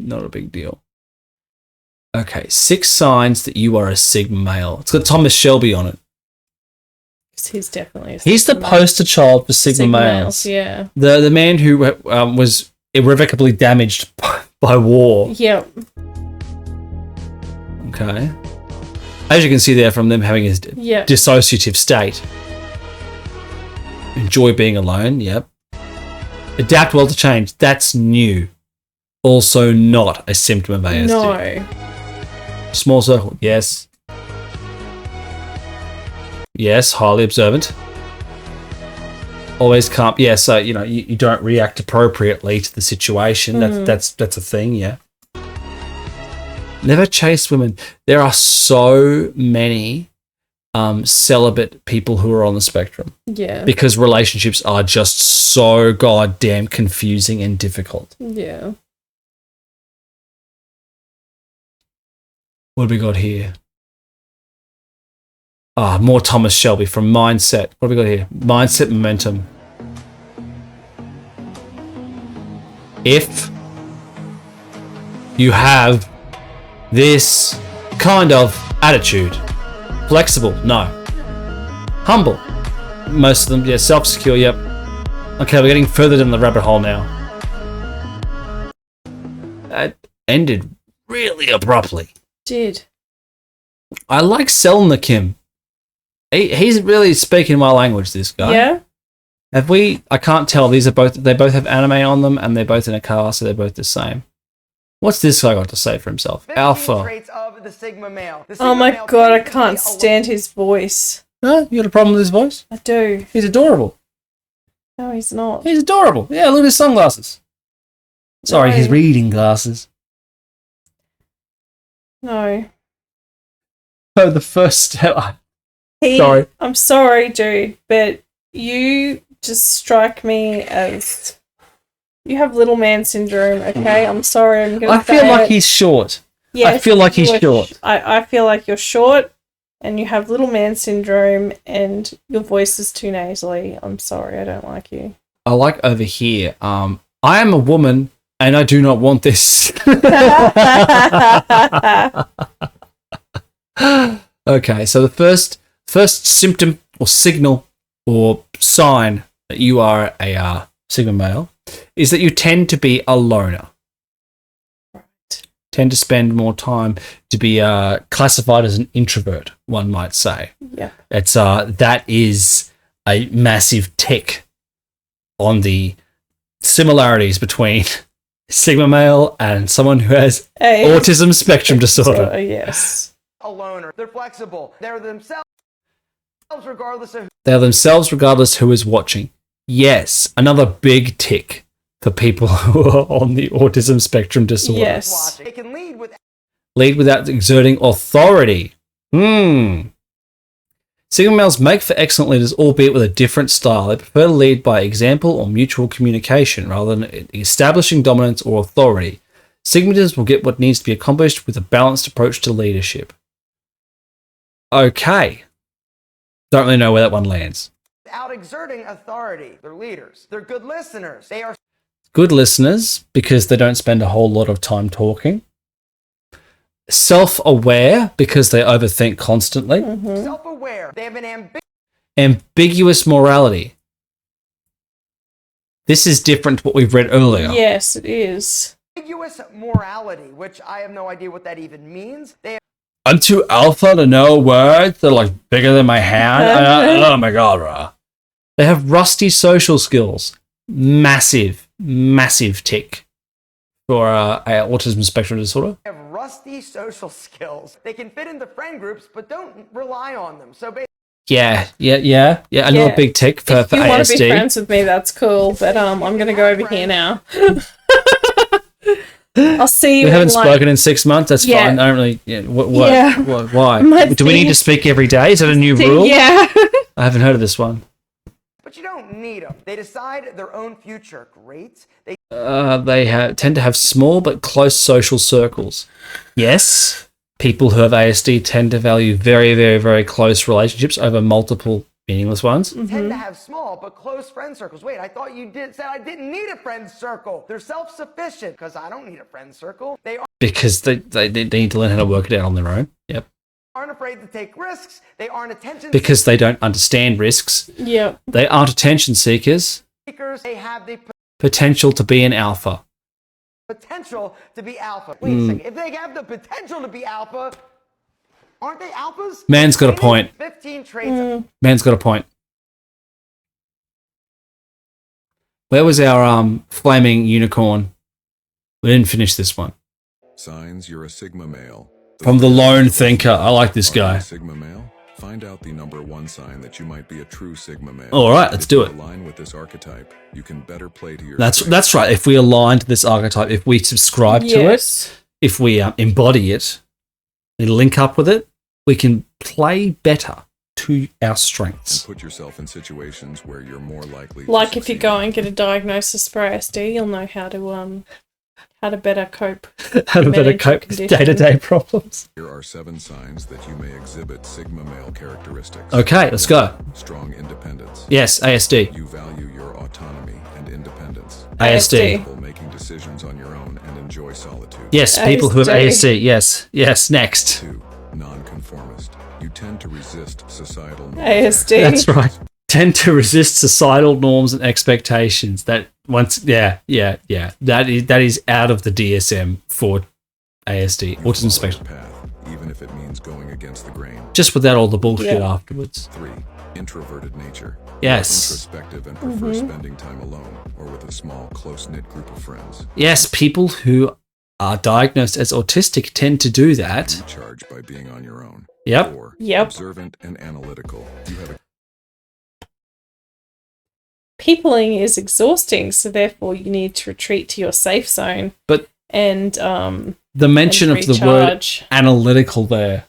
not a big deal. Okay, 6 signs that you are a Sigma male. It's got Thomas Shelby on it. He's definitely. He's the poster child for Sigma males. Yeah. The man who was irrevocably damaged by war. Yep. Okay. As you can see there from them having a dissociative state. Enjoy being alone. Yep. Adapt well to change. That's new. Also not a symptom of ASD. No. Small circle. Yes. Yes, highly observant. Always calm. Yeah, so you don't react appropriately to the situation. That's a thing. Yeah. Never chase women. There are so many celibate people who are on the spectrum. Yeah. Because relationships are just so goddamn confusing and difficult. Yeah. What have we got here? More Thomas Shelby from Mindset. What have we got here? Mindset Momentum. If you have this kind of attitude, flexible, no. Humble, most of them, yeah. Self-secure, yep. Okay, we're getting further down the rabbit hole now. That ended really abruptly. Did. I like Selna Kim. He's really speaking my language, this guy. Yeah? Have we... I can't tell. They both have anime on them, and they're both in a car, so they're both the same. What's this guy got to say for himself? Alpha. Of the Sigma male. Oh my god, I can't stand his voice. Huh? You got a problem with his voice? I do. He's adorable. No, he's not. He's adorable. Yeah, look at his sunglasses. Sorry, his reading glasses. No. Oh, the first step... Sorry. I'm sorry, dude, but you just strike me as... You have little man syndrome, okay? I'm sorry, I'm going to I feel like he's short. Yes, I feel like he's short. I feel like you're short and you have little man syndrome and your voice is too nasally. I'm sorry, I don't like you. I like over here. I am a woman and I do not want this. Okay, so the first symptom or signal or sign that you are a Sigma male is that you tend to be a loner. Right. Tend to spend more time to be classified as an introvert, one might say. Yeah. It's that is a massive tick on the similarities between Sigma male and someone who has Autism Spectrum Disorder. Yes. A loner. They're flexible. They're themselves regardless who is watching. Yes, another big tick for people who are on the Autism Spectrum Disorder. Yes. They can lead without exerting authority. Sigma males make for excellent leaders, albeit with a different style. They prefer to lead by example or mutual communication rather than establishing dominance or authority. Sigma leaders will get what needs to be accomplished with a balanced approach to leadership. Okay. Don't really know where that one lands. Without exerting authority. They're leaders. They're good listeners. They are good listeners because they don't spend a whole lot of time talking. Self-aware because they overthink constantly. Mm-hmm. Self-aware. They have an ambiguous morality. This is different to what we've read earlier. Yes, it is. Ambiguous morality, which I have no idea what that even means. I'm too alpha to know words that are like bigger than my hand. Oh my god, bro. They have rusty social skills. Massive tick for Autism Spectrum Disorder. They have rusty social skills. They can fit into friend groups, but don't rely on them. So yeah. Another big tick for ASD. If you want to be friends with me, that's cool. But I'm going to go over here now. I'll see you. We haven't spoken in 6 months. That's fine. I don't really. Why? Do we need to speak every day? Is that a new rule? Yeah. I haven't heard of this one. But you don't need them. They decide their own future. Great. They tend to have small but close social circles. Yes, people who have ASD tend to value very, very, very close relationships over multiple Meaningless ones. tend to have small but close friend circles. Wait, I thought you said I didn't need a friend circle. They're self-sufficient because I don't need a friend circle. They Because they need to learn how to work it out on their own. Yep. aren't afraid to take risks. They aren't attention Because they don't understand risks. Yep. They aren't attention seekers. seekers. They have the Potential to be an alpha. potential to be alpha. Wait a second. If they have the potential to be alpha, aren't they alphas? Man's got a point. 15 traits. Man's got a point. Where was our flaming unicorn? We didn't finish this one. Signs you're a Sigma male. From the lone thinker. I like this Are you a guy. Sigma male? Find out the number one sign that you might be a true Sigma male. All right, let's If do you it. Align with this archetype, you can better play to your That's strengths. right. If we align to this archetype, if we subscribe to it, Yes. if we embody it and link up with it, we can play better to our And strengths. put yourself in situations where you're more likely Like to if you succeed. go and get a diagnosis for ASD, you'll know how to better cope. How to better manage your cope with condition. day-to-day problems. Here are 7 signs that you may exhibit Sigma male characteristics. Okay, let's go. Strong independence. Yes, ASD. You value your autonomy and independence. ASD. People making decisions on your own and enjoy solitude. Yes, people who have ASD. ASD. Yes, yes. Next. 2. Nonconformist. You tend to resist societal norms. ASD. That's right. Tend to resist societal norms and expectations. That that is out of the DSM for ASD, You autism follow spectrum. the path, even if it means going against the grain. Just without all the bullshit Yeah. afterwards. 3. Introverted nature. Yes. Introspective and prefer spending time alone or with a small, close-knit group of friends. Yes, people who are diagnosed as autistic tend to do that. Recharge by being on your own. Yep. 4. Yep. Observant and analytical. You have a Peopling is exhausting, so therefore you need to retreat to your safe zone. But And the mention and of the word recharge. analytical there,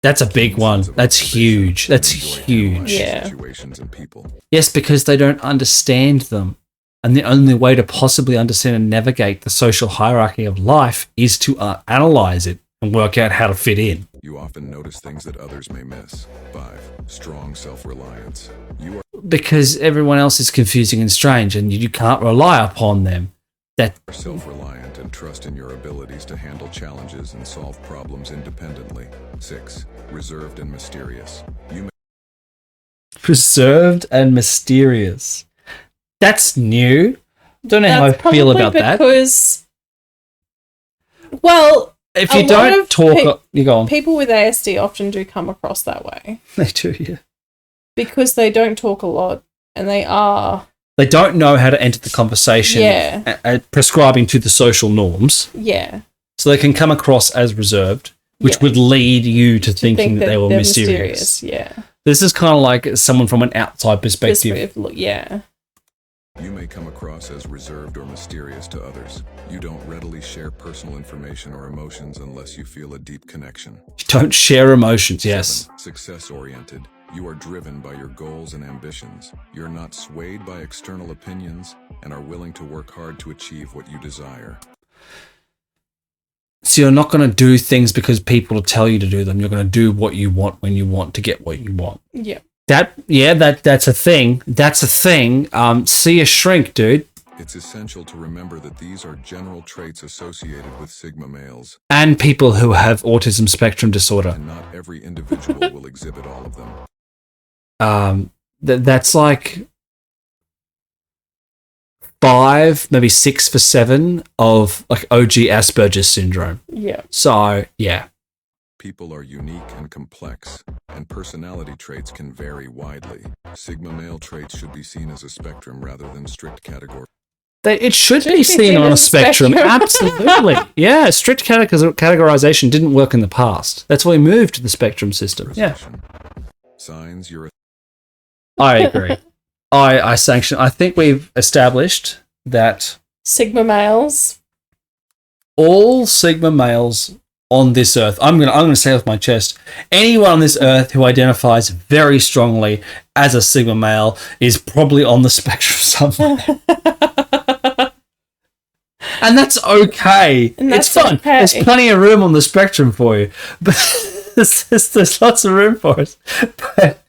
that's a big one. sense of That's observation huge. and That's enjoy huge. analyzing Yeah. situations and people. Yes, because they don't understand them. And the only way to possibly understand and navigate the social hierarchy of life is to analyze it and work out how to fit in. You often notice things that others may miss. 5. Strong self-reliance. You are Because everyone else is confusing and strange and you can't rely upon them. That self-reliant and trust in your abilities to handle challenges and solve problems independently. 6. Reserved and mysterious. You may reserved and mysterious. That's new. Don't know how I that's feel probably about that. because, well, If a you lot don't of talk, you go on. people with ASD often do come across that way They do, yeah. because they don't talk a lot and they are, They don't know how to enter the conversation, Yeah. prescribing to the social norms, yeah, so they can come across as reserved, which Yeah. would lead you to to thinking think that they were they're mysterious. Yeah, This is kind of like someone from an outside perspective. Yeah, You may come across as reserved or mysterious to others. You don't readily share personal information or emotions unless you feel a deep connection. Don't share emotions, yes. 7. Success-oriented. You are driven by your goals and ambitions. You're not swayed by external opinions and are willing to work hard to achieve what you desire. So you're not going to do things because people tell you to do them. You're going to do what you want when you want to get what you want. yeah. That's a thing. That's a thing. See a shrink, dude. It's essential to remember that these are general traits associated with Sigma males, And people who have autism spectrum disorder. and not every individual will exhibit all of them. That's like 5, maybe 6 for 7 of like OG Asperger's syndrome. Yeah. So yeah, People are unique and complex, and personality traits can vary widely. Sigma male traits should be seen as a spectrum rather than strict categories. it should Should be be seen seen on a as a spectrum. spectrum. Absolutely, yeah. Strict categorization didn't work in the past. That's why we moved to the spectrum system. Yeah, Recession. Signs you're a I agree. I sanction. I think we've established that Sigma males. all Sigma males on this earth, I'm gonna say with my chest, anyone on this earth who identifies very strongly as a Sigma male is probably on the spectrum somewhere. And that's okay. And it's that's fun. okay. There's plenty of room on the spectrum for you. But there's lots of room for us. But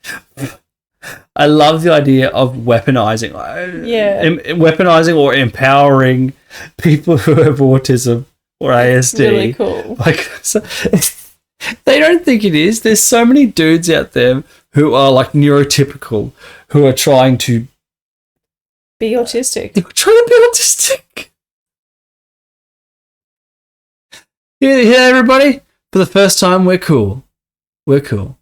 I love the idea of weaponizing. Weaponizing or empowering people who have autism or ASD. Really cool. Like, so, they don't think it is. There's so many dudes out there who are like neurotypical, who are trying to be autistic. They're trying to be autistic. Yeah, everybody. For the first time, we're cool. We're cool.